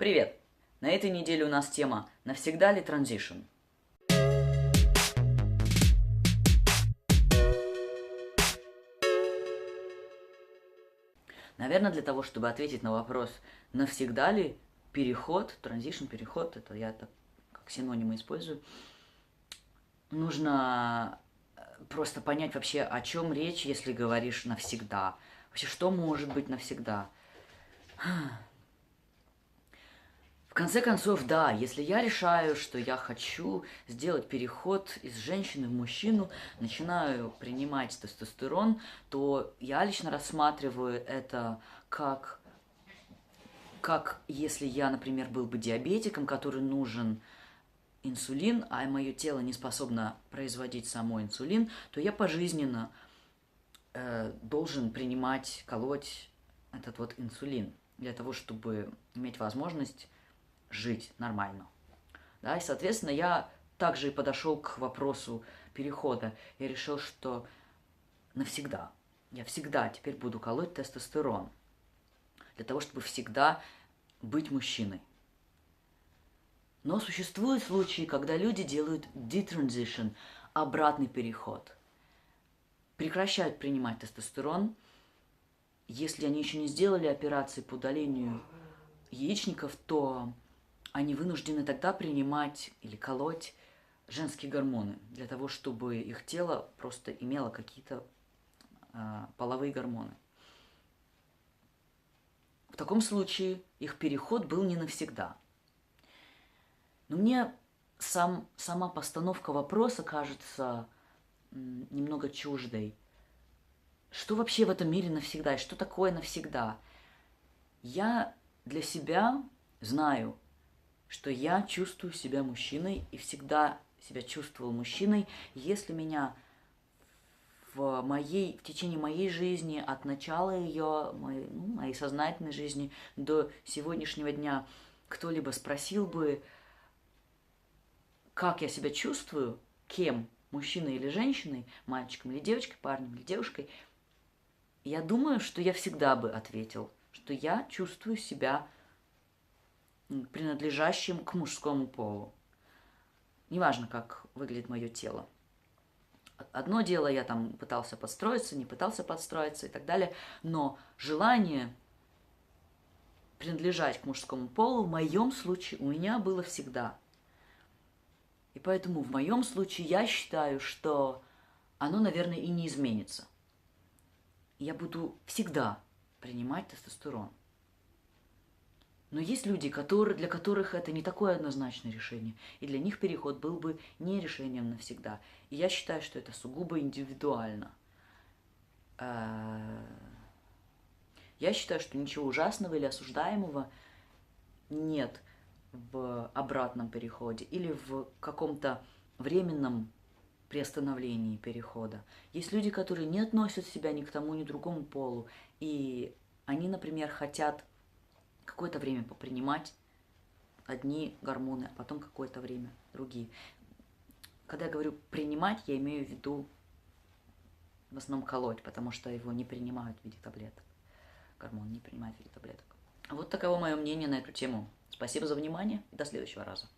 Привет! На этой неделе у нас тема «Навсегда ли транзишн?». Наверное, для того, чтобы ответить на вопрос «навсегда ли переход?», транзишн, переход, это я так как синонимы использую, нужно просто понять вообще, о чем речь, если говоришь «навсегда». Вообще, что может быть навсегда? В конце концов, да, если я решаю, что я хочу сделать переход из женщины в мужчину, начинаю принимать тестостерон, то я лично рассматриваю это как если я, например, был бы диабетиком, который нужен инсулин, а мое тело не способно производить само инсулин, то я пожизненно должен принимать, колоть этот вот инсулин для того, чтобы иметь возможность жить нормально. Да, и, соответственно, я также и подошел к вопросу перехода. Я решил, что навсегда, я всегда теперь буду колоть тестостерон для того, чтобы всегда быть мужчиной. Но существуют случаи, когда люди делают detransition, обратный переход. Прекращают принимать тестостерон, если они еще не сделали операции по удалению яичников, то они вынуждены тогда принимать или колоть женские гормоны для того, чтобы их тело просто имело какие-то половые гормоны. В таком случае их переход был не навсегда. Но мне сама постановка вопроса кажется немного чуждой. Что вообще в этом мире навсегда? И что такое навсегда? Я для себя знаю, что я чувствую себя мужчиной и всегда себя чувствовал мужчиной, если меня в течение моей жизни, от начала ее, моей сознательной жизни до сегодняшнего дня, кто-либо спросил бы, как я себя чувствую, кем, мужчиной или женщиной, мальчиком или девочкой, парнем или девушкой, я думаю, что я всегда бы ответил, что я чувствую себя принадлежащим к мужскому полу. Неважно, как выглядит мое тело. Одно дело, я там пытался подстроиться, не пытался подстроиться и так далее, но желание принадлежать к мужскому полу в моем случае у меня было всегда. И поэтому в моем случае я считаю, что оно, наверное, и не изменится. Я буду всегда принимать тестостерон. Но есть люди, для которых это не такое однозначное решение, и для них переход был бы не решением навсегда. И я считаю, что это сугубо индивидуально. Я считаю, что ничего ужасного или осуждаемого нет в обратном переходе или в каком-то временном приостановлении перехода. Есть люди, которые не относят себя ни к тому, ни к другому полу, и они, например, хотят какое-то время попринимать одни гормоны, а потом какое-то время другие. Когда я говорю принимать, я имею в виду в основном колоть, потому что его не принимают в виде таблеток. Гормон не принимают в виде таблеток. Вот таково мое мнение на эту тему. Спасибо за внимание и до следующего раза.